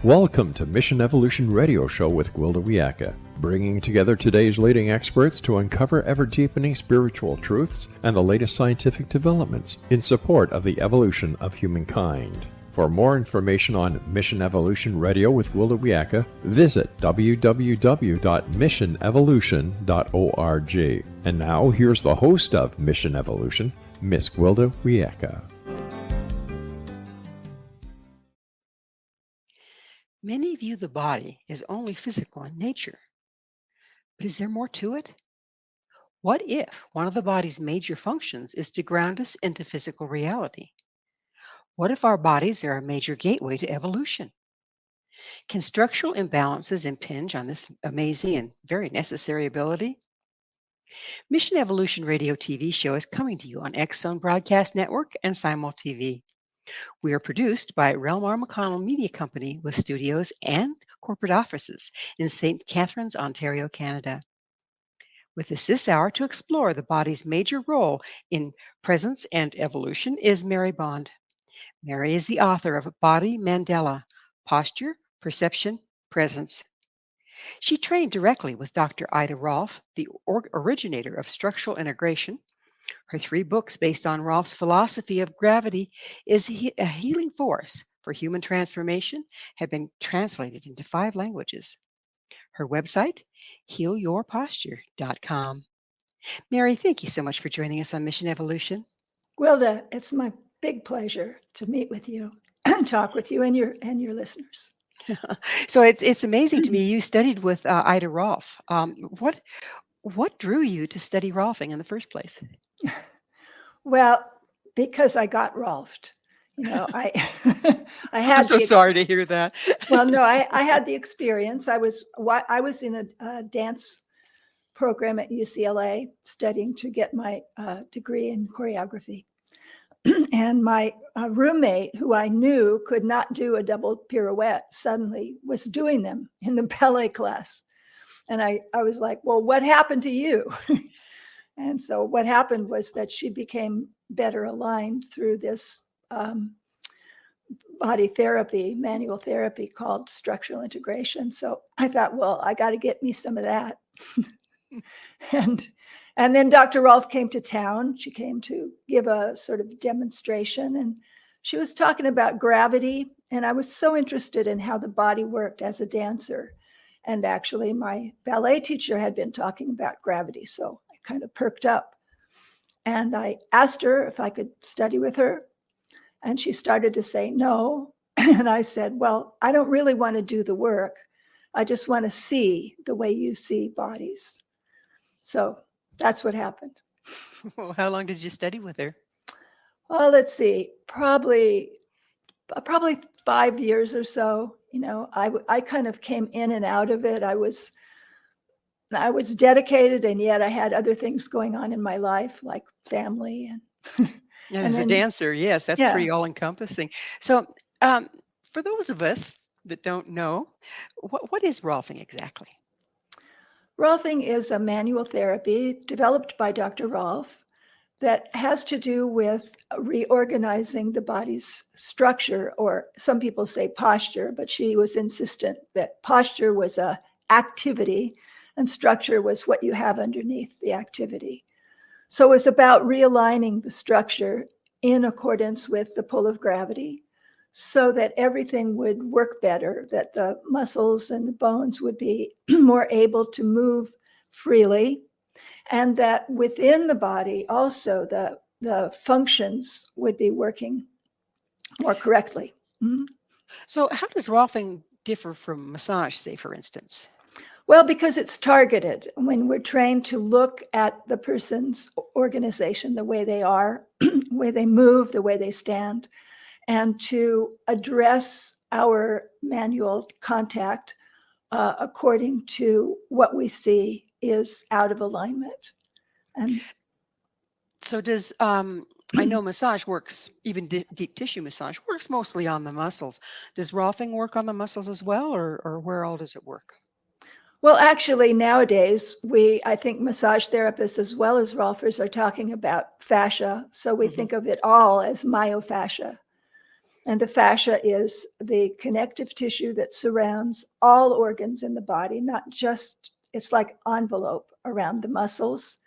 Welcome to Mission Evolution Radio Show with Gwilda Wiyaka, bringing together today's leading experts to uncover ever-deepening spiritual truths and the latest scientific developments in support of the evolution of humankind. For more information on Mission Evolution Radio with Gwilda Wiyaka, visit www.missionevolution.org. And now, here's the host of Mission Evolution, Miss Gwilda Wiyaka. Many view the body as only physical in nature. But is there more to it? What if one of the body's major functions is to ground us into physical reality? What if our bodies are a major gateway to evolution? Can structural imbalances impinge on this amazing and very necessary ability? Mission Evolution Radio TV show is coming to you on X-Zone Broadcast Network and Simul TV. We are produced by REL-MAR McConnell Media Company with studios and corporate offices in St. Catharines, Ontario, Canada. With us this hour to explore the body's major role in presence and evolution is Mary Bond. Mary is the author of Body Mandala, Posture, Perception, Presence. She trained directly with Dr. Ida Rolf, the originator of structural integration. Her 3 books based on Rolf's philosophy of gravity is a healing force for human transformation have been translated into 5 languages. Her website, healyourposture.com. Mary, thank you so much for joining us on Mission Evolution. Gwilda, it's my big pleasure to meet with you and talk with you and your listeners. So it's amazing to me. You studied with Ida Rolf. What drew you to study Rolfing in the first place? Well, because I got Rolfed. You know, I had. I'm so sorry to hear that. Well, no, I had the experience. I was in a dance program at UCLA studying to get my degree in choreography. And my roommate, who I knew could not do a double pirouette, suddenly was doing them in the ballet class. And I was like, well, what happened to you? And so what happened was that she became better aligned through this body therapy, manual therapy called structural integration. So I thought, well, I got to get me some of that. And then Dr. Rolf came to town. She came to give a sort of demonstration, and she was talking about gravity. And I was so interested in how the body worked as a dancer. And actually, my ballet teacher had been talking about gravity. So I kind of perked up. And I asked her if I could study with her. And she started to say no. And I said, well, I don't really want to do the work. I just want to see the way you see bodies. So that's what happened. Well, how long did you study with her? Well, let's see, probably 5 years or so. You know, I kind of came in and out of it. I was dedicated, and yet I had other things going on in my life, like family and. Yeah, as a dancer, yes, that's pretty all-encompassing. So, for those of us that don't know, what is Rolfing exactly? Rolfing is a manual therapy developed by Dr. Rolf that has to do with reorganizing the body's structure, or some people say posture, but she was insistent that posture was a activity and structure was what you have underneath the activity. So it was about realigning the structure in accordance with the pull of gravity so that everything would work better, that the muscles and the bones would be more able to move freely, and that within the body also the functions would be working more correctly. Mm-hmm. So how does Rolfing differ from massage, say, for instance? Well, because it's targeted. When we're trained to look at the person's organization, the way they are, the way they move, the way they stand, and to address our manual contact according to what we see is out of alignment. And so does, I know massage works, even deep tissue massage works mostly on the muscles. Does Rolfing work on the muscles as well, or where all does it work? Well, actually, nowadays, I think massage therapists as well as Rolfers are talking about fascia. So we think of it all as myofascia. And the fascia is the connective tissue that surrounds all organs in the body, not just, it's like envelope around the muscles,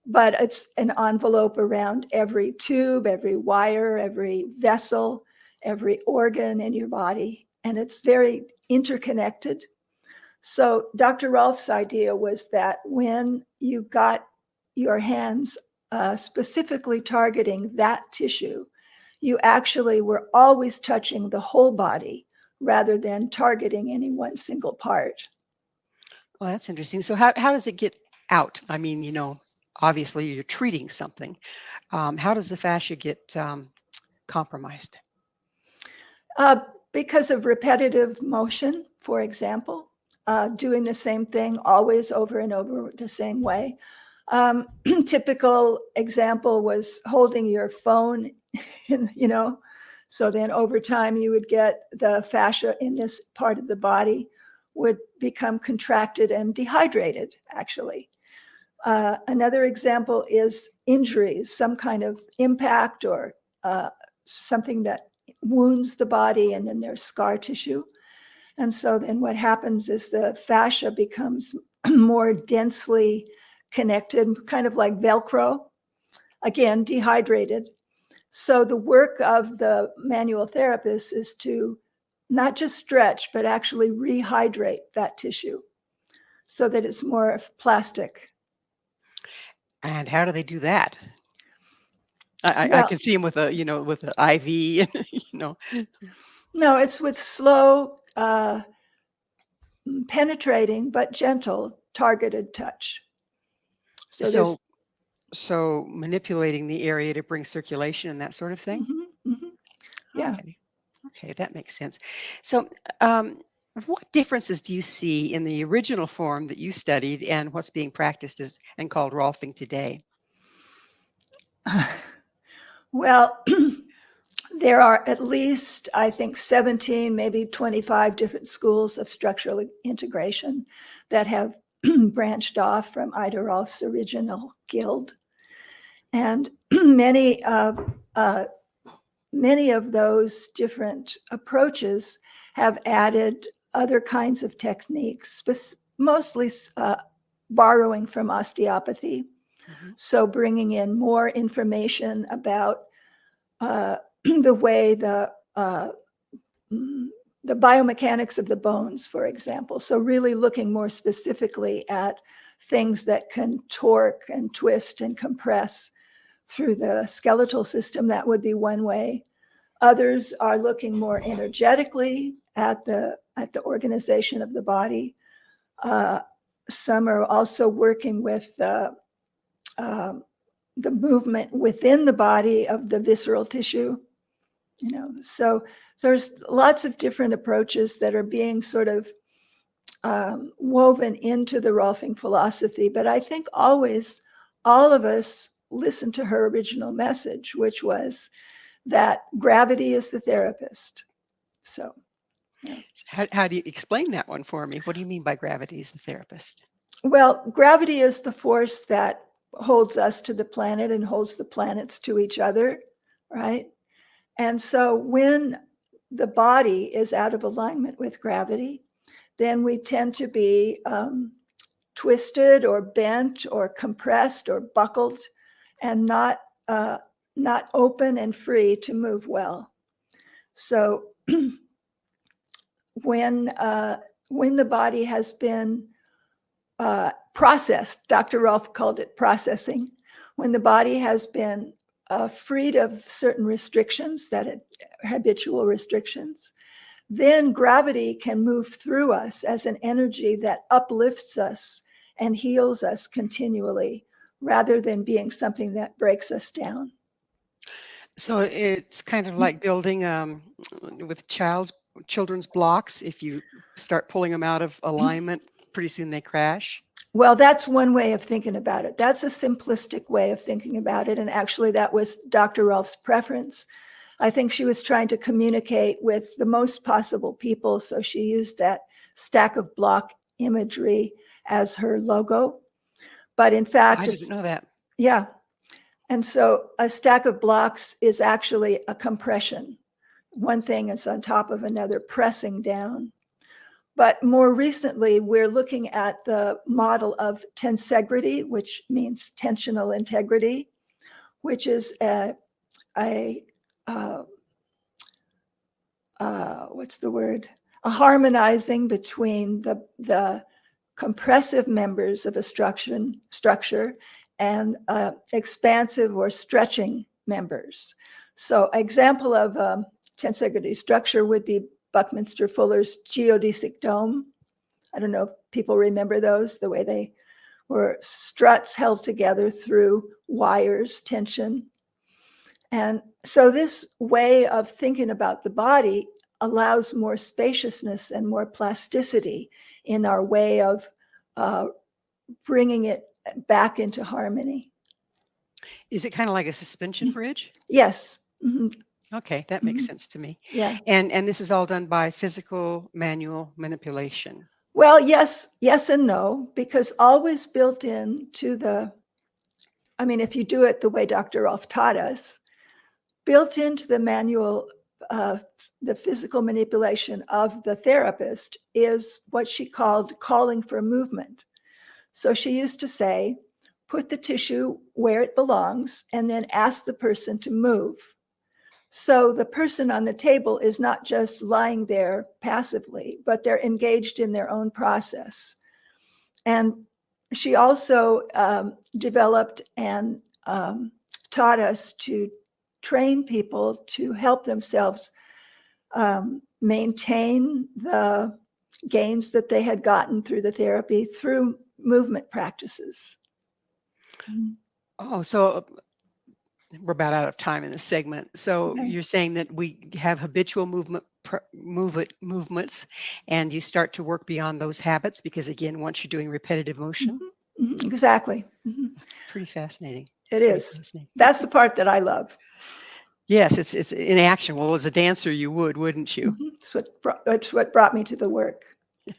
but it's an envelope around every tube, every wire, every vessel, every organ in your body. And it's very interconnected. So Dr. Rolf's idea was that when you got your hands specifically targeting that tissue, you actually were always touching the whole body rather than targeting any one single part. Well, that's interesting. So how does it get out? I mean, obviously you're treating something. How does the fascia get compromised? Because of repetitive motion, for example, doing the same thing always over and over the same way. Typical example was holding your phone, so then over time you would get the fascia in this part of the body would become contracted and dehydrated, actually. Another example is injuries, some kind of impact or something that wounds the body, and then there's scar tissue. And so then what happens is the fascia becomes more densely connected, kind of like Velcro, again, dehydrated. So the work of the manual therapist is to not just stretch, but actually rehydrate that tissue so that it's more plastic. And how do they do that? I Well, can see them with with an IV, and no, it's with slow, penetrating, but gentle, targeted touch. So manipulating the area to bring circulation and that sort of thing. Yeah. Okay, that makes sense. So, what differences do you see in the original form that you studied and what's being practiced and called Rolfing today? Well, there are at least, I think, 17, maybe 25 different schools of structural integration that have branched off from Ida Rolf's original guild. And many of those different approaches have added other kinds of techniques, mostly borrowing from osteopathy. So bringing in more information about the way the biomechanics of the bones, for example. So really looking more specifically at things that can torque and twist and compress through the skeletal system. That would be one way. Others are looking more energetically at the organization of the body. Some are also working with the movement within the body of the visceral tissue. So there's lots of different approaches that are being sort of woven into the Rolfing philosophy. But I think always all of us listen to her original message, which was that gravity is the therapist. So, yeah. How do you explain that one for me? What do you mean by gravity is the therapist? Well, gravity is the force that holds us to the planet and holds the planets to each other, right? And so when the body is out of alignment with gravity, then we tend to be twisted or bent or compressed or buckled and not open and free to move well. So when the body has been processed, Dr. Rolf called it processing, when the body has been freed of certain restrictions, habitual restrictions, then gravity can move through us as an energy that uplifts us and heals us continually, rather than being something that breaks us down. So it's kind of like building with children's blocks. If you start pulling them out of alignment, pretty soon they crash. Well, that's one way of thinking about it. That's a simplistic way of thinking about it. And actually, that was Dr. Rolf's preference. I think she was trying to communicate with the most possible people. So she used that stack of block imagery as her logo. But in fact, I didn't know that. Yeah. And so a stack of blocks is actually a compression. one thing is on top of another, pressing down. But more recently, we're looking at the model of tensegrity, which means tensional integrity, which is what's the word? A harmonizing between the compressive members of a structure and expansive or stretching members. So an example of tensegrity structure would be Buckminster Fuller's geodesic dome. I don't know if people remember those, the way they were struts held together through wires, tension. And so this way of thinking about the body allows more spaciousness and more plasticity in our way of bringing it back into harmony. Is it kind of like a suspension bridge? Yes. Mm-hmm. Okay, that makes sense to me. Yeah. And this is all done by physical manual manipulation. Well, yes and no, because always built into if you do it the way Dr. Rolf taught us, built into the manual, the physical manipulation of the therapist is what she called calling for movement. So she used to say, put the tissue where it belongs and then ask the person to move. So the person on the table is not just lying there passively, but they're engaged in their own process. And she also developed and taught us to train people to help themselves maintain the gains that they had gotten through the therapy through movement practices. Oh, so we're about out of time in this segment. So Okay. You're saying that we have habitual movements, and you start to work beyond those habits because, again, once you're doing repetitive motion. Mm-hmm. Mm-hmm. Exactly. Mm-hmm. Pretty fascinating. It is. That's the part that I love. Yes, it's in action. Well, as a dancer, you wouldn't you? Mm-hmm. That's what brought me to the work. Yeah.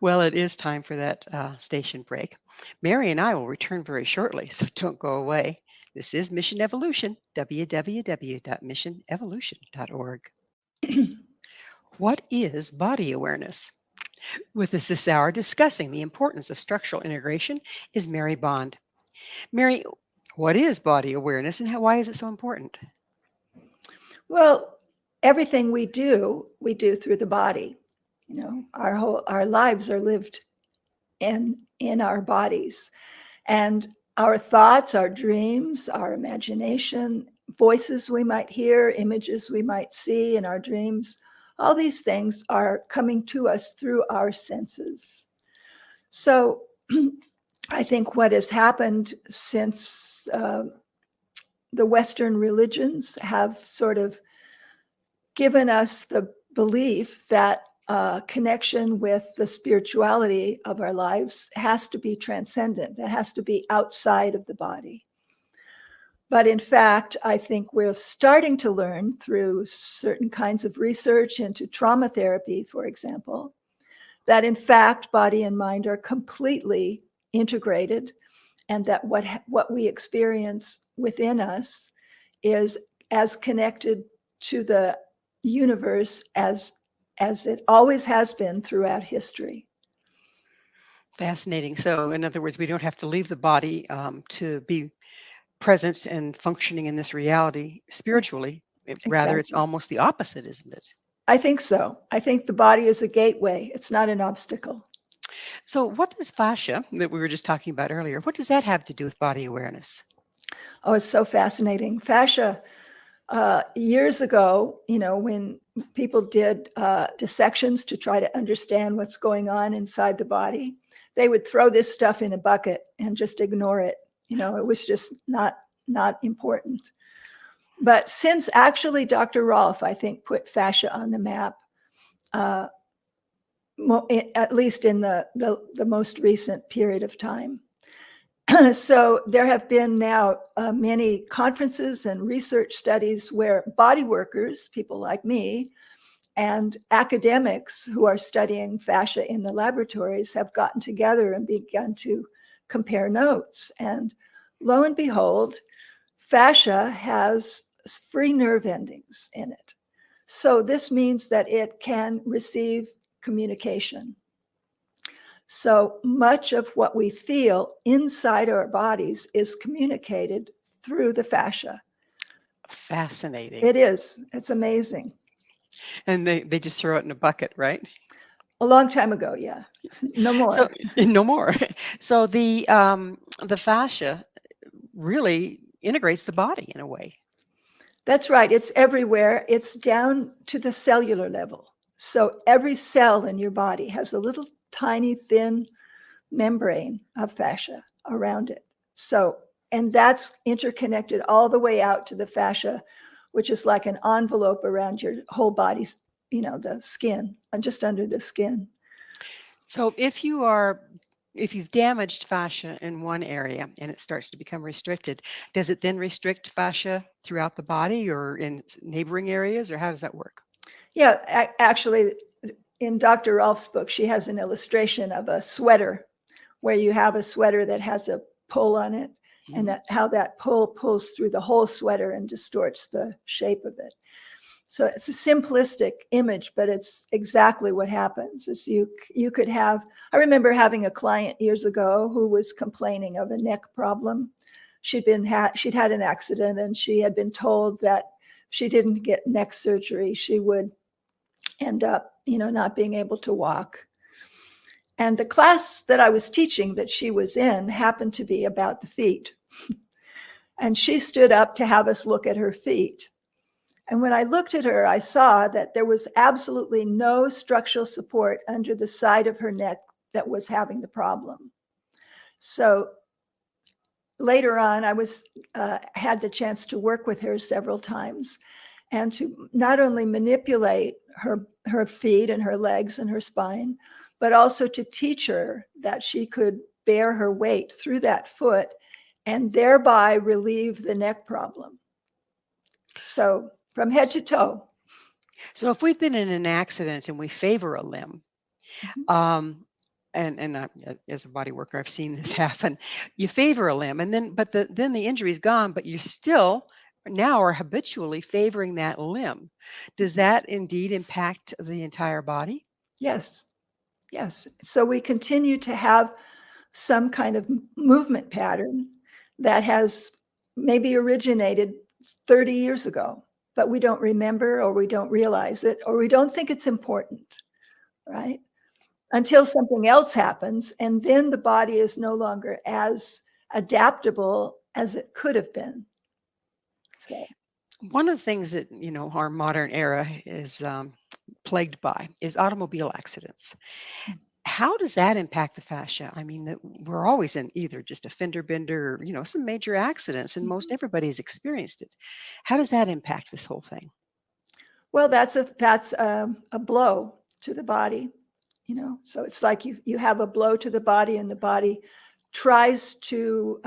Well, it is time for that station break. Mary and I will return very shortly, so don't go away. This is Mission Evolution, www.missionevolution.org. What is body awareness? With us this hour discussing the importance of structural integration is Mary Bond. Mary, what is body awareness and why is it so important? Well, everything we do through the body. You know, our lives are lived in our bodies, and our thoughts, our dreams, our imagination, voices we might hear, images we might see in our dreams, all these things are coming to us through our senses. So I think what has happened since the Western religions have sort of given us the belief that connection with the spirituality of our lives has to be transcendent, that has to be outside of the body. But in fact, I think we're starting to learn through certain kinds of research into trauma therapy, for example, that in fact, body and mind are completely integrated, and that what we experience within us is as connected to the universe as it always has been throughout history. Fascinating. So, in other words, we don't have to leave the body to be present and functioning in this reality spiritually. Rather, it's almost the opposite, isn't it? I think so. I think the body is a gateway. It's not an obstacle. So what does fascia, that we were just talking about earlier, what does that have to do with body awareness? Oh, it's so fascinating. Fascia, years ago, when people did dissections to try to understand what's going on inside the body, they would throw this stuff in a bucket and just ignore it. It was just not important. But since actually Dr. Rolf, I think, put fascia on the map, at least in the most recent period of time. So there have been now many conferences and research studies where body workers, people like me, and academics who are studying fascia in the laboratories have gotten together and begun to compare notes. And lo and behold, fascia has free nerve endings in it. So this means that it can receive communication. So much of what we feel inside our bodies is communicated through the fascia. Fascinating. It is. It's amazing. And they just throw it in a bucket, right? A long time ago, yeah. No more. So no more. So the fascia really integrates the body in a way. That's right. It's everywhere. It's down to the cellular level. So every cell in your body has a little tiny thin membrane of fascia around it. So, and that's interconnected all the way out to the fascia, which is like an envelope around your whole body, the skin, just under the skin. So if you've damaged fascia in one area and it starts to become restricted, does it then restrict fascia throughout the body or in neighboring areas, or how does that work? Yeah, actually, in Dr. Rolf's book, she has an illustration of a sweater where you have a sweater that has a pull on it, and that how that pull pulls through the whole sweater and distorts the shape of it. So it's a simplistic image, but it's exactly what happens. Is you could have. I remember having a client years ago who was complaining of a neck problem. She'd had an accident, and she had been told that if she didn't get neck surgery, she would end up, not being able to walk. And the class that I was teaching that she was in happened to be about the feet. And she stood up to have us look at her feet. And when I looked at her, I saw that there was absolutely no structural support under the side of her neck that was having the problem. So later on, I had the chance to work with her several times and to not only manipulate her feet and her legs and her spine, but also to teach her that she could bear her weight through that foot and thereby relieve the neck problem. So from head to toe. So if we've been in an accident and we favor a limb, and I, as a body worker, I've seen this happen. You favor a limb, and then the injury's gone, but you still now are habitually favoring that limb. Does that indeed impact the entire body? Yes. So we continue to have some kind of movement pattern that has maybe originated 30 years ago, but we don't remember, or we don't realize it, or we don't think it's important, right? Until something else happens, and then the body is no longer as adaptable as it could have been. So one of the things that our modern era is plagued by is automobile accidents. How does that impact the fascia? I mean, we're always in either just a fender bender or some major accidents, and most everybody's experienced it. How does that impact this whole thing? well, that's a blow to the body. So it's like you have a blow to the body, and the body tries to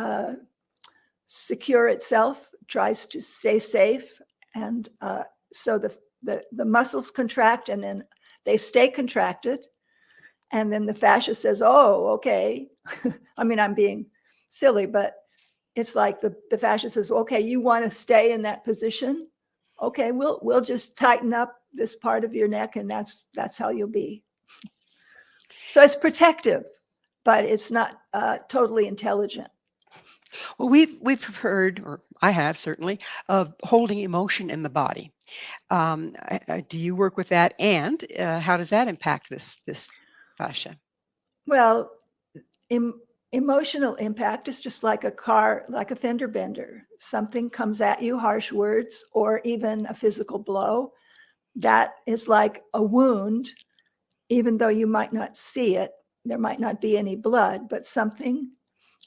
secure itself, tries to stay safe, and so the muscles contract, and then they stay contracted, and then the fascia says, "Oh, okay." I mean, I'm being silly, but it's like the fascia says, "Okay, you want to stay in that position? Okay, we'll just tighten up this part of your neck, and that's how you'll be." So it's protective, but it's not totally intelligent. Well, we've heard, or I have certainly, of holding emotion in the body. Do you work with that, and how does that impact this fascia? Well, emotional impact is just like like a fender bender. Something comes at you, harsh words, or even a physical blow. That is like a wound, even though you might not see it. There might not be any blood, but something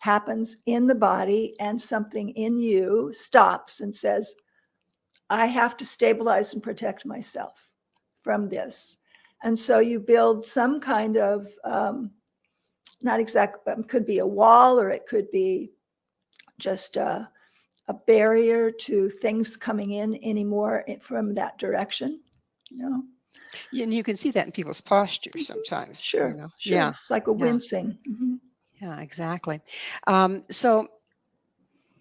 happens in the body, and something in you stops and says, I have to stabilize and protect myself from this. And so you build some kind of, not exactly, could be a wall, or it could be just a barrier to things coming in anymore from that direction, And you can see that in people's posture sometimes. Sure. Yeah. It's like a Yeah. wincing. Mm-hmm. Yeah, exactly. So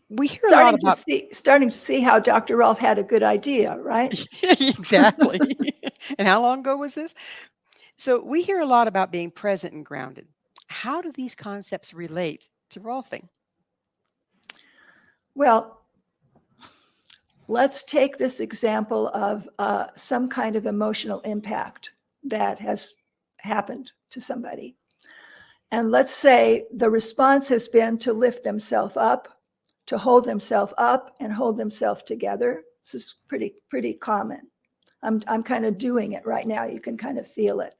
We hear a lot about starting to see how Dr. Rolf had a good idea, right? exactly. And how long ago was this? So we hear a lot about being present and grounded. How do these concepts relate to Rolfing? Well, let's take this example of some kind of emotional impact that has happened to somebody. And let's say the response has been to lift themselves up, to hold themselves up and hold themselves together. This is pretty common. I'm kind of doing it right now. You can kind of feel it.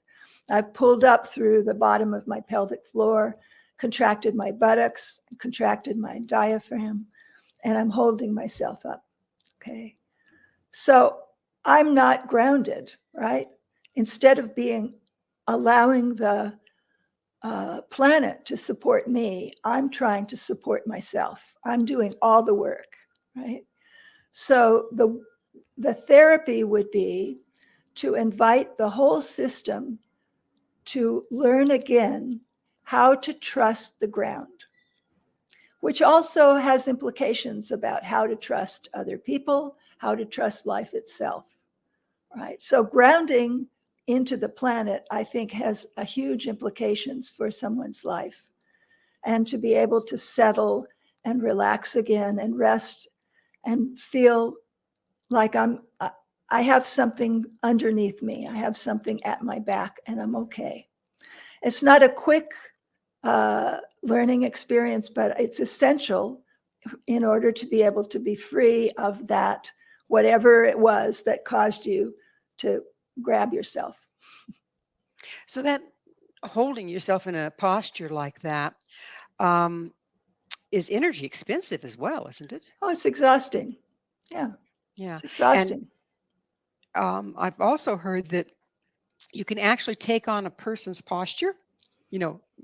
I've pulled up through the bottom of my pelvic floor, contracted my buttocks, contracted my diaphragm, and I'm holding myself up. Okay. So I'm not grounded, right? Instead of allowing the planet to support me, I'm trying to support myself. I'm doing all the work, right? So the therapy would be to invite the whole system to learn again how to trust the ground, which also has implications about how to trust other people, how to trust life itself, right? So grounding into the planet, I think, has a huge implications for someone's life. And to be able to settle and relax again and rest and feel like I have something underneath me. I have something at my back and I'm okay. It's not a quick learning experience, but it's essential in order to be able to be free of that, whatever it was that caused you to grab yourself. So that holding yourself in a posture like that is energy expensive as well, isn't it? Oh, it's exhausting. Yeah. Yeah. It's exhausting. And I've also heard that you can actually take on a person's posture,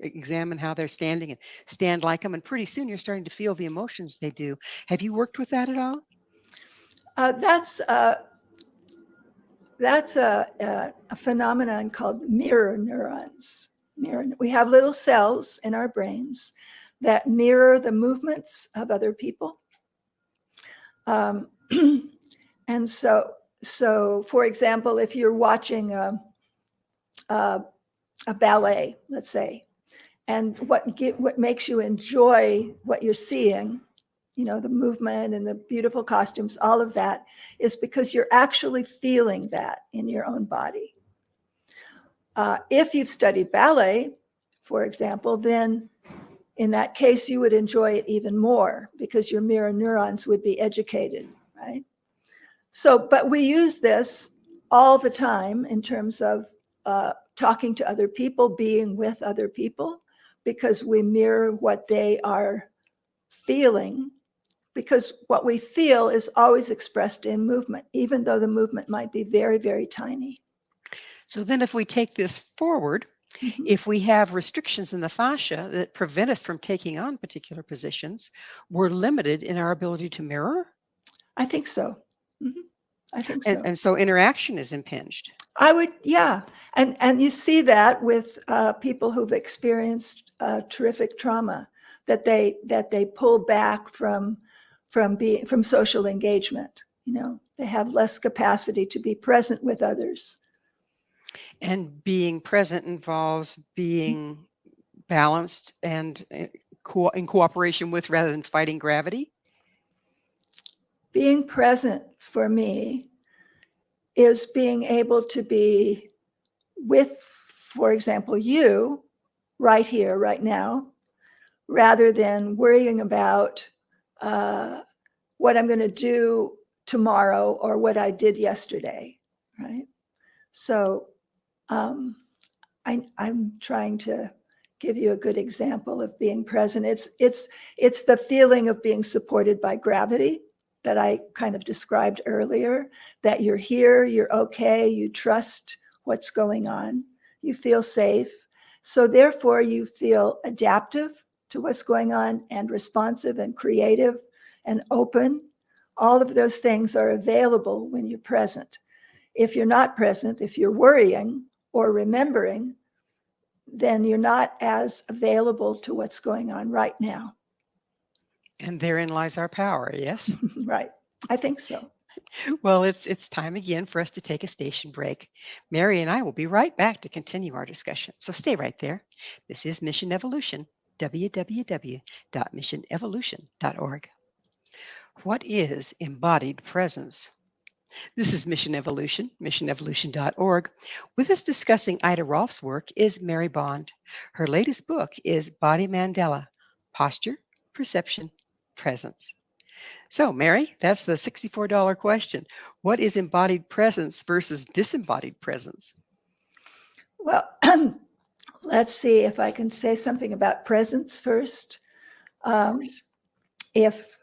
examine how they're standing and stand like them. And pretty soon you're starting to feel the emotions they do. Have you worked with that at all? That's a phenomenon called mirror neurons. We have little cells in our brains that mirror the movements of other people. And so, for example, if you're watching a ballet, let's say, and what makes you enjoy what you're seeing, the movement and the beautiful costumes, all of that is because you're actually feeling that in your own body. If you've studied ballet, for example, then in that case, you would enjoy it even more because your mirror neurons would be educated, right? So, but we use this all the time in terms of talking to other people, being with other people, because we mirror what they are feeling, because what we feel is always expressed in movement, even though the movement might be very, very tiny. So then if we take this forward, if we have restrictions in the fascia that prevent us from taking on particular positions, we're limited in our ability to mirror? I think so. I think so. And so interaction is impinged. Yeah. And you see that with people who've experienced terrific trauma, that they pull back from social engagement. They have less capacity to be present with others. And being present involves being balanced and in cooperation with rather than fighting gravity? Being present for me is being able to be with, for example, you right here, right now, rather than worrying about what I'm going to do tomorrow or what I did yesterday, right? So I'm trying to give you a good example of being present. It's the feeling of being supported by gravity that I kind of described earlier, that you're here, you're okay, you trust what's going on, you feel safe. So therefore you feel adaptive to what's going on and responsive and creative and open. All of those things are available when you're present. If you're not present, if you're worrying or remembering, then you're not as available to what's going on right now. And therein lies our power, yes? Right. I think so. Well, it's time again for us to take a station break. Mary and I will be right back to continue our discussion. So stay right there. This is Mission Evolution, www.missionevolution.org. What is embodied presence? This is Mission Evolution, missionevolution.org. With us discussing Ida Rolf's work is Mary Bond. Her latest book is Body Mandala, Posture, Perception, Presence. So, Mary, that's the $64 question. What is embodied presence versus disembodied presence? Well, let's see if I can say something about presence first. If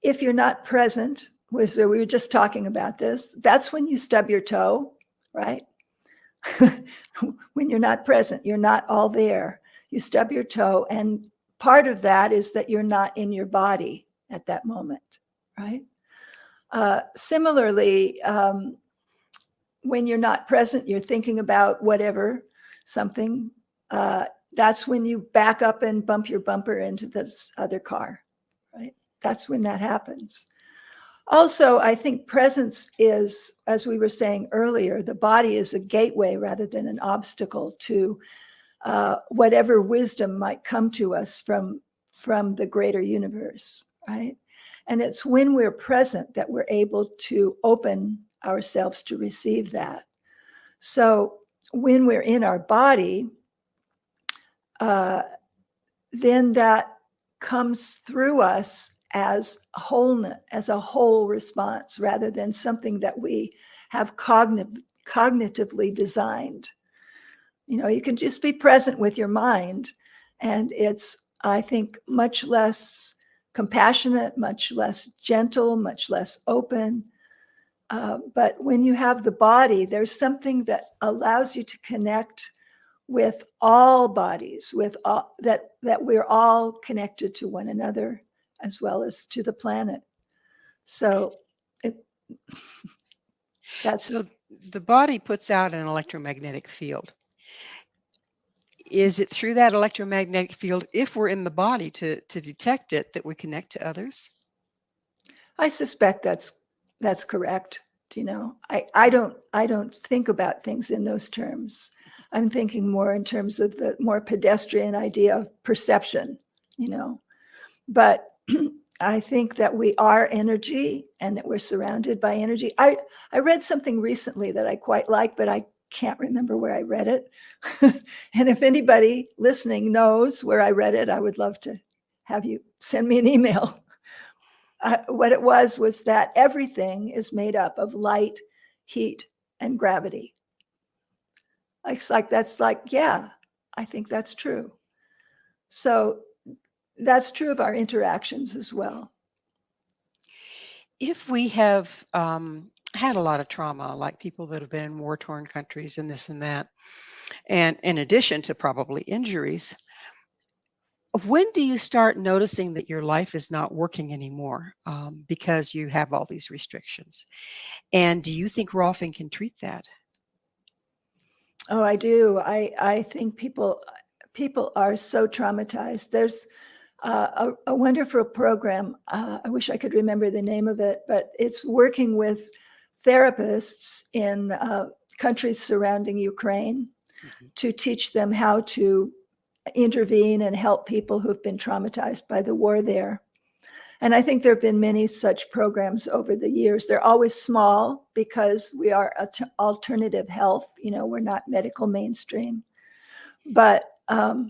you're not present, so we were just talking about this, that's when you stub your toe, right? When you're not present, you're not all there. You stub your toe, and part of that is that you're not in your body at that moment, right? Similarly, when you're not present, you're thinking about whatever, something, that's when you back up and bump your bumper into this other car, right? That's when that happens. Also, I think presence is, as we were saying earlier, the body is a gateway rather than an obstacle to whatever wisdom might come to us from the greater universe, right? And it's when we're present that we're able to open ourselves to receive that. So when we're in our body, then that comes through us as wholeness, as a whole response, rather than something that we have cognitively designed. You know, you can just be present with your mind, and it's, I think, much less compassionate, much less gentle, much less open. But when you have the body, there's something that allows you to connect with all bodies, with all, that we're all connected to one another as well as to the planet. So So the body puts out an electromagnetic field. Is it through that electromagnetic field, if we're in the body to detect it, that we connect to others? I suspect that's correct. You know, I don't think about things in those terms. I'm thinking more in terms of the more pedestrian idea of perception, you know. But I think that we are energy and that we're surrounded by energy. I read something recently that I quite like, but I can't remember where I read it. And if anybody listening knows where I read it, I would love to have you send me an email. What it was that everything is made up of light, heat, and gravity. Yeah, I think that's true. So that's true of our interactions as well. If we have had a lot of trauma, like people that have been in war-torn countries and this and that, and in addition to probably injuries, when do you start noticing that your life is not working anymore because you have all these restrictions? And do you think Rolfing can treat that? Oh, I do. I think people are so traumatized. There's a wonderful program. I wish I could remember the name of it, but it's working with therapists in countries surrounding Ukraine to teach them how to intervene and help people who've been traumatized by the war there. And I think there have been many such programs over the years. They're always small because we are alternative health. You know, we're not medical mainstream. But I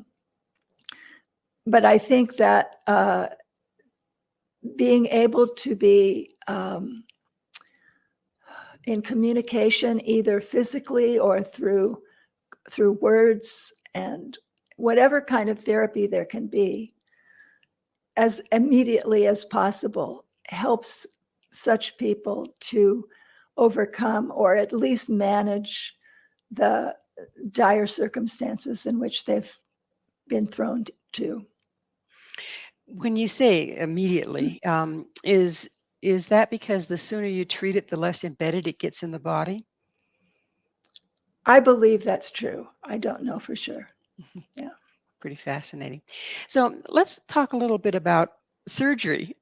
think that being able to be in communication, either physically or through words and whatever kind of therapy there can be, as immediately as possible, helps such people to overcome or at least manage the dire circumstances in which they've been thrown to. When you say immediately, is that because the sooner you treat it, the less embedded it gets in the body? I believe that's true. I don't know for sure. Yeah. Pretty fascinating. So let's talk a little bit about surgery.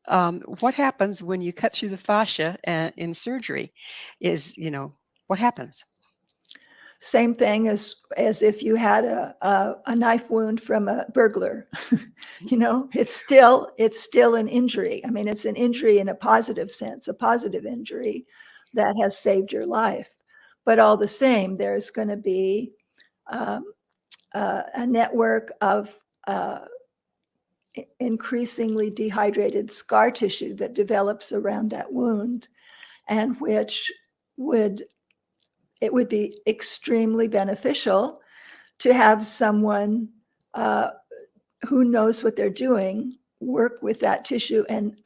What happens when you cut through the fascia in surgery? What happens? Same thing as if you had a knife wound from a burglar. It's still an injury. I mean, it's an injury in a positive sense, a positive injury that has saved your life. But all the same, there's going to be a network of increasingly dehydrated scar tissue that develops around that wound, and which would be extremely beneficial to have someone who knows what they're doing work with that tissue and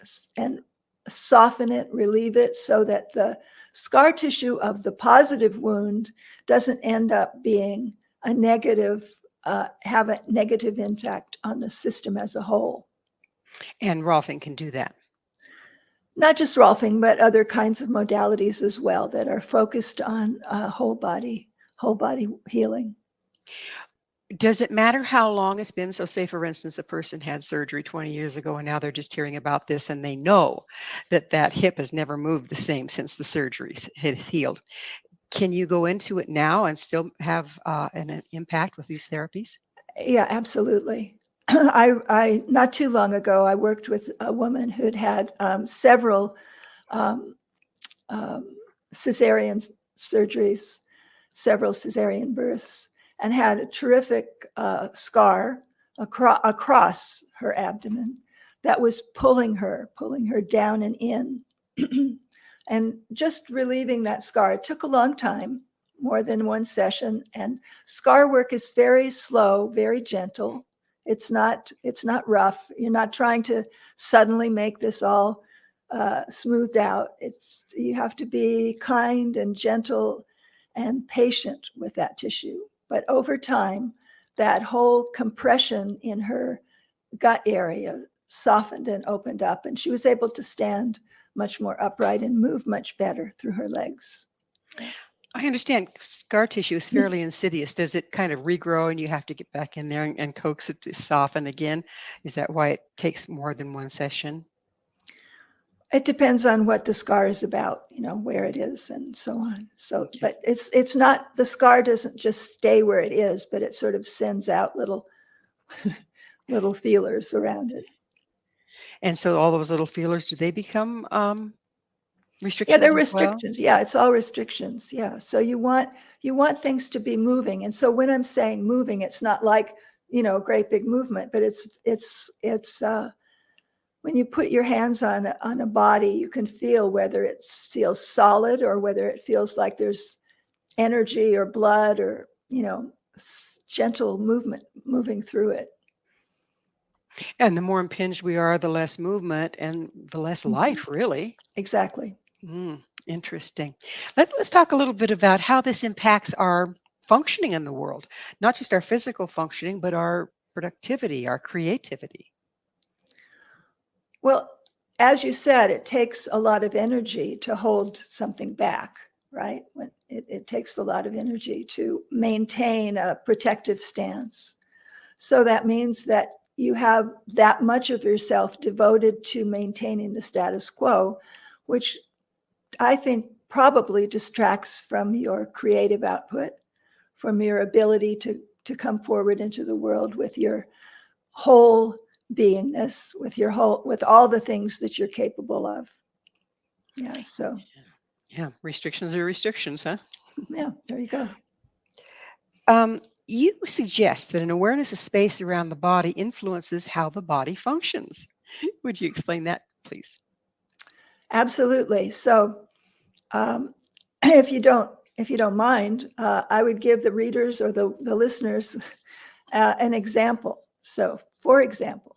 soften it, relieve it, so that the scar tissue of the positive wound doesn't end up being a negative, have a negative impact on the system as a whole. And Rolfing can do that. Not just Rolfing, but other kinds of modalities as well that are focused on whole body healing. Does it matter how long it's been? So say, for instance, a person had surgery 20 years ago, and now they're just hearing about this, and they know that hip has never moved the same since the surgery has healed. Can you go into it now and still have an impact with these therapies? Yeah, absolutely. I not too long ago, I worked with a woman who'd had several cesarean surgeries, several cesarean births, and had a terrific scar across her abdomen that was pulling her down and in. And just relieving that scar, it took a long time, more than one session. And scar work is very slow, very gentle. It's not rough. You're not trying to suddenly make this all smoothed out. You have to be kind and gentle and patient with that tissue. But over time, that whole compression in her gut area softened and opened up, and she was able to stand much more upright and move much better through her legs. I understand scar tissue is fairly insidious. Does it kind of regrow and you have to get back in there and coax it to soften again? Is that why it takes more than one session? It depends on what the scar is about, where it is and so on. So, Okay. but it's not, the scar doesn't just stay where it is, but it sort of sends out little feelers around it. And so all those little feelers, do they become restrictions? Yeah, they're as well? restrictions. Yeah, it's all restrictions. Yeah. So you want things to be moving. And so when I'm saying moving, it's not like, a great big movement, but it's when you put your hands on a body, you can feel whether it feels solid or whether it feels like there's energy or blood or, gentle movement moving through it. And the more impinged we are, the less movement and the less life, really. Exactly. Interesting. Let's talk a little bit about how this impacts our functioning in the world, not just our physical functioning, but our productivity, our creativity. Well, as you said, it takes a lot of energy to hold something back, right? It takes a lot of energy to maintain a protective stance. So that means that you have that much of yourself devoted to maintaining the status quo, which I think probably distracts from your creative output, from your ability to come forward into the world with your whole beingness, with all the things that you're capable of. Yeah. So. Yeah, restrictions are restrictions, huh? Yeah, there you go. You suggest that an awareness of space around the body influences how the body functions. Would you explain that, please? Absolutely. So, if you don't mind, I would give the readers or the listeners an example. So, for example,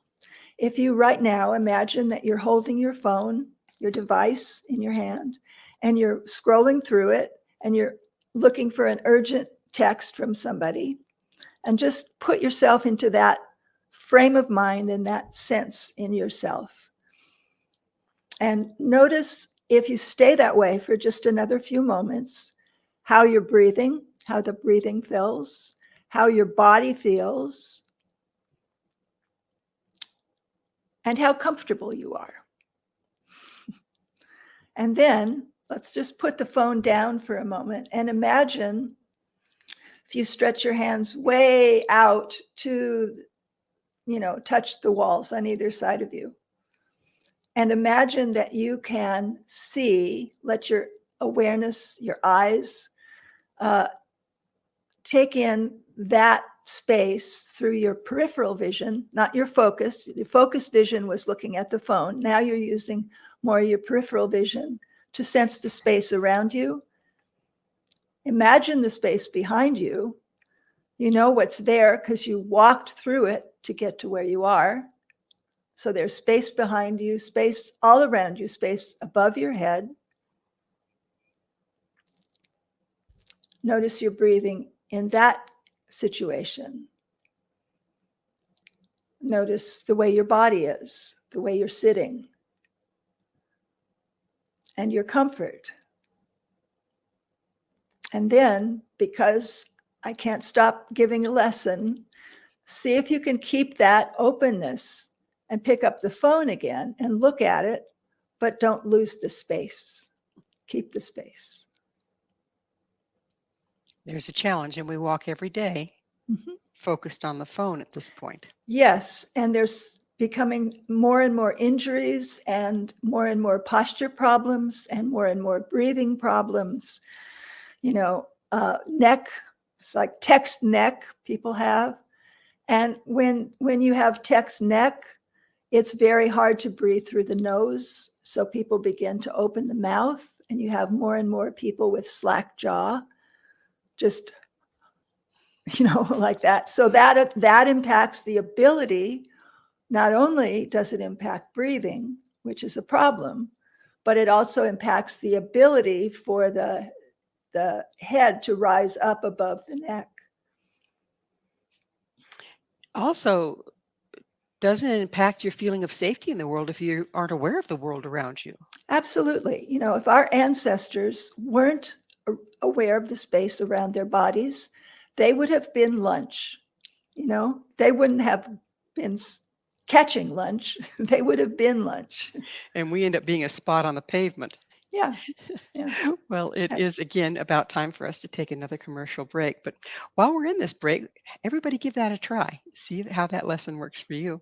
if you right now imagine that you're holding your phone, your device in your hand, and you're scrolling through it, and you're looking for an urgent text from somebody, and just put yourself into that frame of mind and that sense in yourself. And notice, if you stay that way for just another few moments, how you're breathing, how the breathing feels, how your body feels, and how comfortable you are. And then let's just put the phone down for a moment and imagine if you stretch your hands way out to, touch the walls on either side of you. And imagine that you can see, let your awareness, your eyes, take in that space through your peripheral vision, not your focus. Your focused vision was looking at the phone. Now you're using more of your peripheral vision to sense the space around you. Imagine the space behind you. You know what's there because you walked through it to get to where you are. So there's space behind you, space all around you, space above your head. Notice your breathing in that situation. Notice the way your body is, the way you're sitting, and your comfort. And then, because I can't stop giving a lesson, see if you can keep that openness and pick up the phone again and look at it, but don't lose the space. Keep the space. There's a challenge, and we walk every day focused on the phone at this point. Yes, and there's becoming more and more injuries and more posture problems and more breathing problems. Neck, it's like text neck people have. And when you have text neck, it's very hard to breathe through the nose. So people begin to open the mouth, and you have more and more people with slack jaw, just, like that. So that impacts the ability. Not only does it impact breathing, which is a problem, but it also impacts the ability for the head to rise up above the neck. Also, doesn't it impact your feeling of safety in the world if you aren't aware of the world around you? Absolutely. If our ancestors weren't aware of the space around their bodies, they would have been lunch. They wouldn't have been catching lunch. They would have been lunch. And we end up being a spot on the pavement. Yeah. Well, it is again about time for us to take another commercial break. But while we're in this break, everybody give that a try. See how that lesson works for you.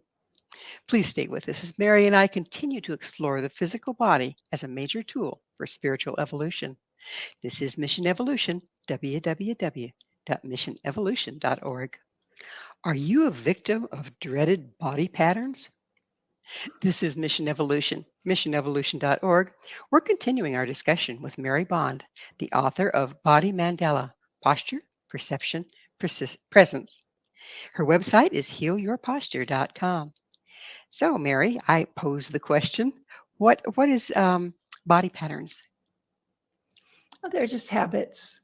Please stay with us as Mary and I continue to explore the physical body as a major tool for spiritual evolution. This is Mission Evolution, www.missionevolution.org. Are you a victim of dreaded body patterns? This is Mission Evolution, missionevolution.org. We're continuing our discussion with Mary Bond, the author of Body Mandala, Posture, Perception, Presence. Her website is healyourposture.com. So, Mary, I pose the question, what is body patterns? Well, they're just habits,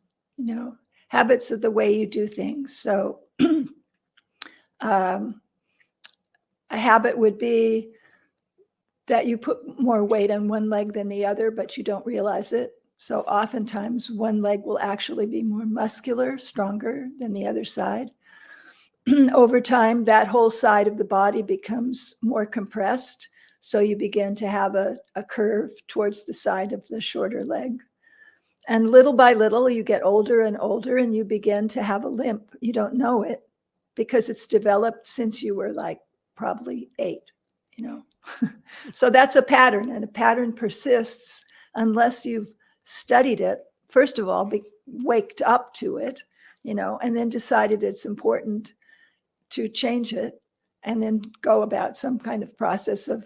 habits of the way you do things. So a habit would be that you put more weight on one leg than the other, but you don't realize it. So oftentimes one leg will actually be more muscular, stronger than the other side. Over time, that whole side of the body becomes more compressed. So you begin to have a curve towards the side of the shorter leg. And little by little, you get older and older, and you begin to have a limp. You don't know it because it's developed since you were like probably 8, So that's a pattern, and a pattern persists unless you've studied it. First of all, waked up to it, and then decided it's important to change it, and then go about some kind of process of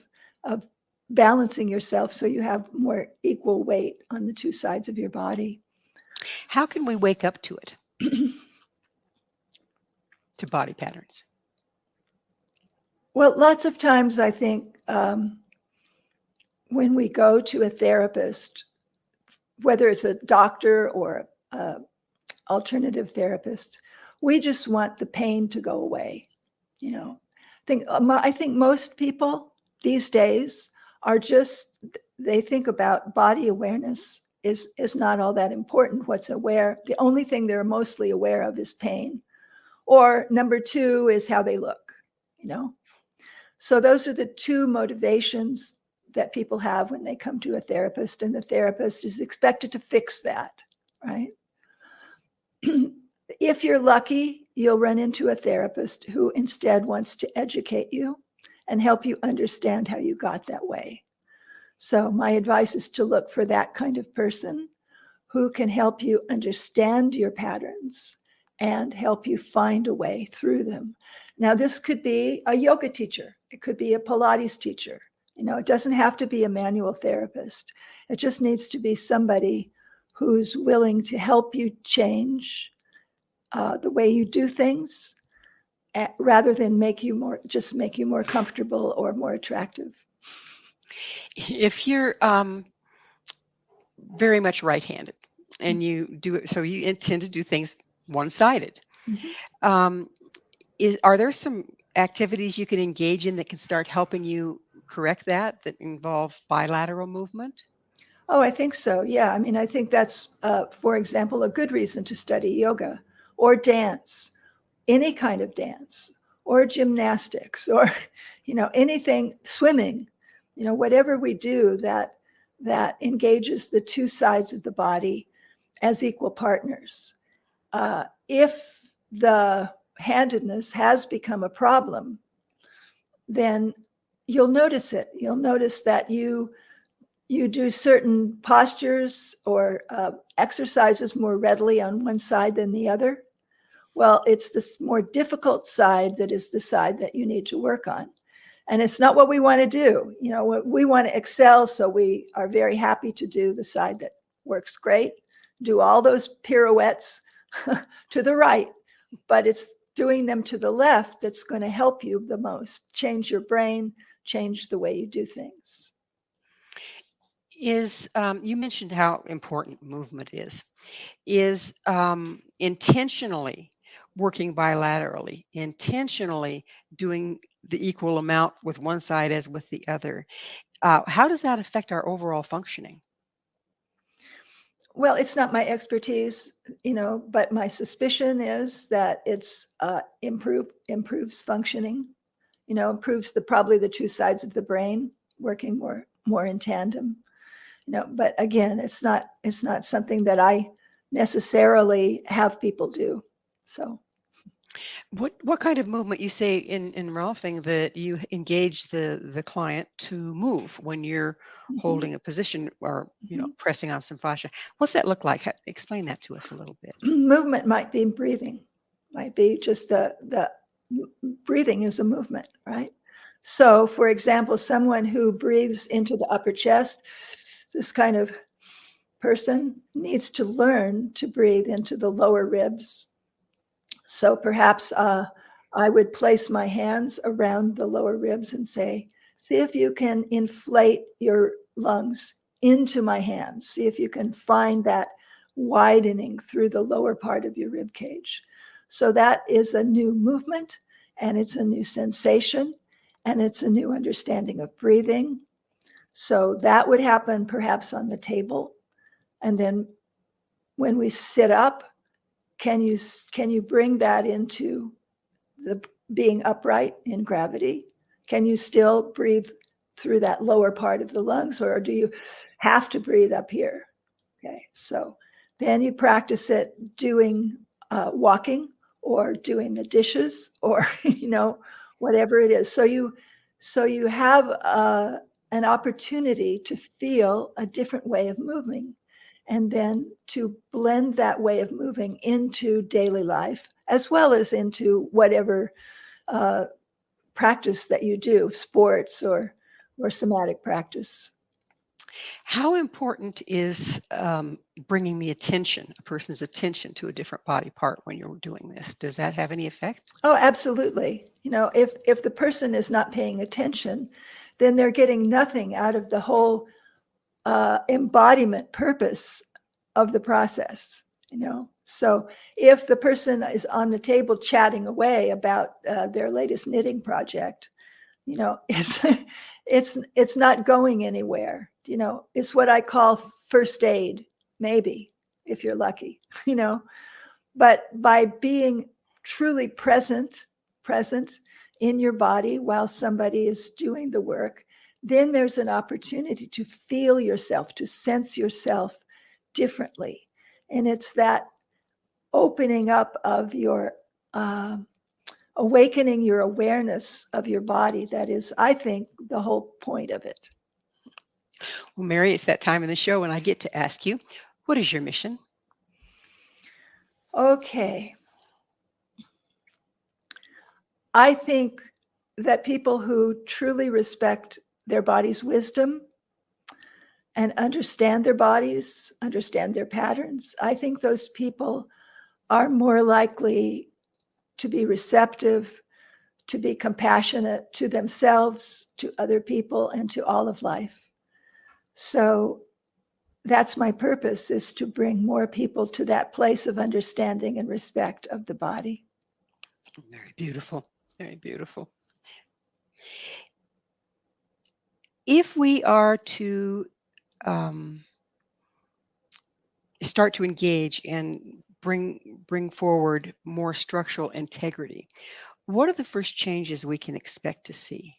balancing yourself so you have more equal weight on the two sides of your body. How can we wake up to it? To body patterns? Well, lots of times I think when we go to a therapist, whether it's a doctor or an alternative therapist, we just want the pain to go away. I think most people these days are they think about body awareness is not all that important. The only thing they're mostly aware of is pain. Or number 2 is how they look, So those are the two motivations that people have when they come to a therapist, and the therapist is expected to fix that, right? If you're lucky, you'll run into a therapist who instead wants to educate you and help you understand how you got that way. So my advice is to look for that kind of person who can help you understand your patterns and help you find a way through them. Now, this could be a yoga teacher. It could be a Pilates teacher. It doesn't have to be a manual therapist. It just needs to be somebody who's willing to help you change the way you do things, rather than make you more comfortable or more attractive. If you're very much right-handed and you do it, so you intend to do things one-sided, Mm-hmm. Are there some activities you can engage in that can start helping you correct that involve bilateral movement? Oh, I think so. Yeah. I mean, I think that's, for example, a good reason to study yoga or dance, any kind of dance, or gymnastics, or, anything, swimming, whatever we do that engages the two sides of the body as equal partners. If the handedness has become a problem, then you'll notice it. You'll notice that you do certain postures or exercises more readily on one side than the other. Well, it's this more difficult side that is the side that you need to work on. And it's not what we want to do. We want to excel, so we are very happy to do the side that works great, do all those pirouettes to the right, but it's doing them to the left that's going to help you the most, change your brain, change the way you do things. You mentioned how important movement is intentionally working bilaterally, intentionally doing the equal amount with one side as with the other. How does that affect our overall functioning? Well, it's not my expertise, but my suspicion is that it's improves functioning, improves probably the two sides of the brain working more in tandem. But again, it's not something that I necessarily have people do. So What kind of movement you say in Rolfing that you engage the client to move when you're holding a position or pressing on some fascia? What's that look like? Explain that to us a little bit. Movement might be breathing, might be just the breathing is a movement, right? So, for example, someone who breathes into the upper chest, this kind of person needs to learn to breathe into the lower ribs. So perhaps I would place my hands around the lower ribs and say, see if you can inflate your lungs into my hands. See if you can find that widening through the lower part of your rib cage. So that is a new movement, and it's a new sensation, and it's a new understanding of breathing. So that would happen perhaps on the table. And then when we sit up, can you bring that into the being upright in gravity? Can you still breathe through that lower part of the lungs, or do you have to breathe up here? Okay, so then you practice it doing walking or doing the dishes or whatever it is. So you have an opportunity to feel a different way of moving, and then to blend that way of moving into daily life, as well as into whatever practice that you do, sports or somatic practice. How important is bringing a person's attention to a different body part when you're doing this? Does that have any effect? Oh, absolutely. If the person is not paying attention, then they're getting nothing out of the whole embodiment purpose of the process. So if the person is on the table chatting away about their latest knitting project, it's not going anywhere. It's what I call first aid, maybe, if you're lucky. But by being truly present, in your body while somebody is doing the work, then there's an opportunity to feel yourself, to sense yourself differently. And it's that opening up of your, awakening your awareness of your body that is, I think, the whole point of it. Well, Mary, it's that time in the show when I get to ask you, what is your mission? Okay. I think that people who truly respect their body's wisdom and understand their bodies, understand their patterns, I think those people are more likely to be receptive, to be compassionate to themselves, to other people, and to all of life. So that's my purpose, is to bring more people to that place of understanding and respect of the body. Very beautiful. Very beautiful. If we are to start to engage and bring forward more structural integrity, what are the first changes we can expect to see?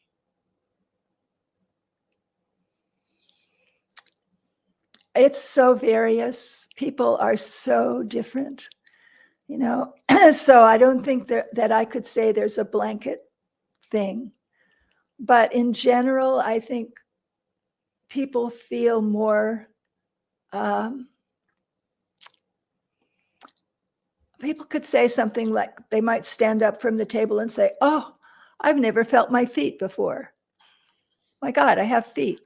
It's so various. People are so different, you know. So I don't think that I could say there's a blanket thing. But in general, I think people feel more, people could say something like, they might stand up from the table and say, oh, I've never felt my feet before. My God, I have feet.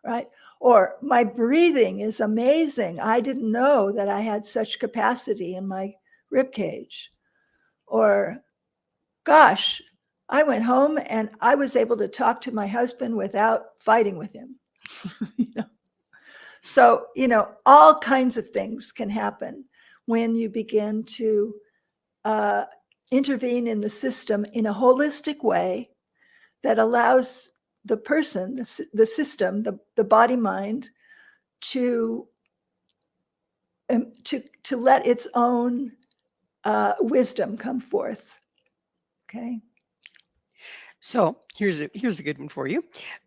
Right? Or my breathing is amazing. I didn't know that I had such capacity in my rib cage. Or, gosh, I went home and I was able to talk to my husband without fighting with him. You know? So, you know, all kinds of things can happen when you begin to intervene in the system in a holistic way that allows the person, the system, the body mind to let its own wisdom come forth. Okay. So here's a good one for you.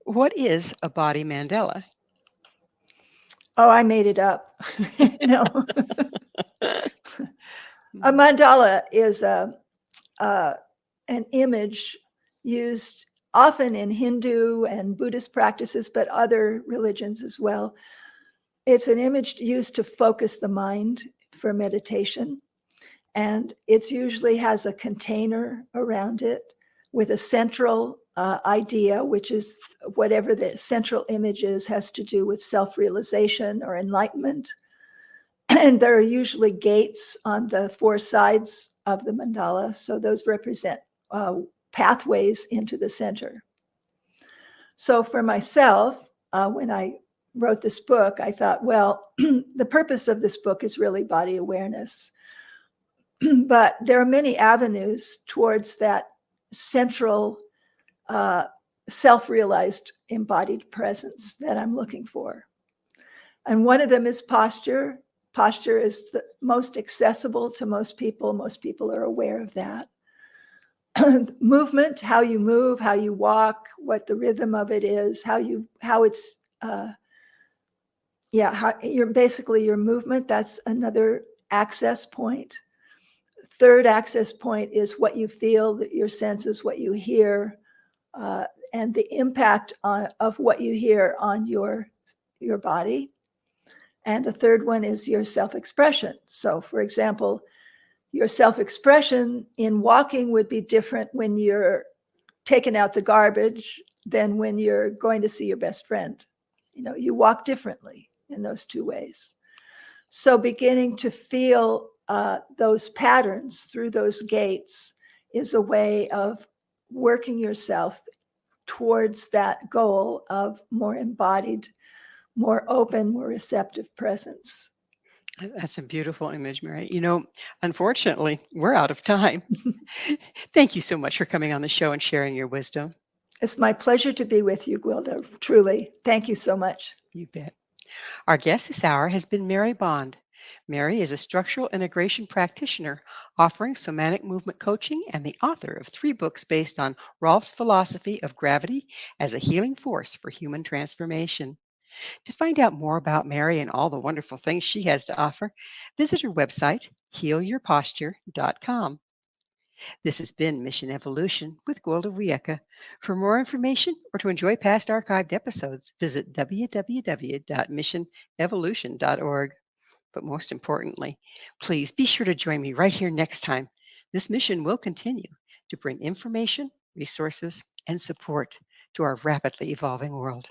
What is a body mandala? Oh, I made it up. You know, a mandala is an image used often in Hindu and Buddhist practices, but other religions as well. It's an image used to focus the mind for meditation. And it usually has a container around it with a central idea, which is whatever the central image is, has to do with self-realization or enlightenment. And there are usually gates on the four sides of the mandala. So those represent pathways into the center. So for myself, when I wrote this book, I thought, well, the purpose of this book is really body awareness. But there are many avenues towards that central self-realized embodied presence that I'm looking for. And one of them is posture. Posture is the most accessible to most people. Most people are aware of that. Movement, how you move, how you walk, what the rhythm of it is, how it's basically your movement. That's another access point. Third access point is what you feel, your senses, what you hear, and the impact of what you hear on your body. And the third one is your self-expression. So, for example, your self-expression in walking would be different when you're taking out the garbage than when you're going to see your best friend. You know, you walk differently in those two ways. So beginning to feel those patterns through those gates is a way of working yourself towards that goal of more embodied, more open, more receptive presence. That's a beautiful image, Mary. You know, unfortunately, we're out of time. Thank you so much for coming on the show and sharing your wisdom. It's my pleasure to be with you, Gwilda. Truly. Thank you so much. You bet. Our guest this hour has been Mary Bond. Mary is a structural integration practitioner offering somatic movement coaching and the author of 3 books based on Rolf's philosophy of gravity as a healing force for human transformation. To find out more about Mary and all the wonderful things she has to offer, visit her website, healyourposture.com. This has been Mission Evolution with Gwilda Wiyaka. For more information or to enjoy past archived episodes, visit www.missionevolution.org. But most importantly, please be sure to join me right here next time. This mission will continue to bring information, resources, and support to our rapidly evolving world.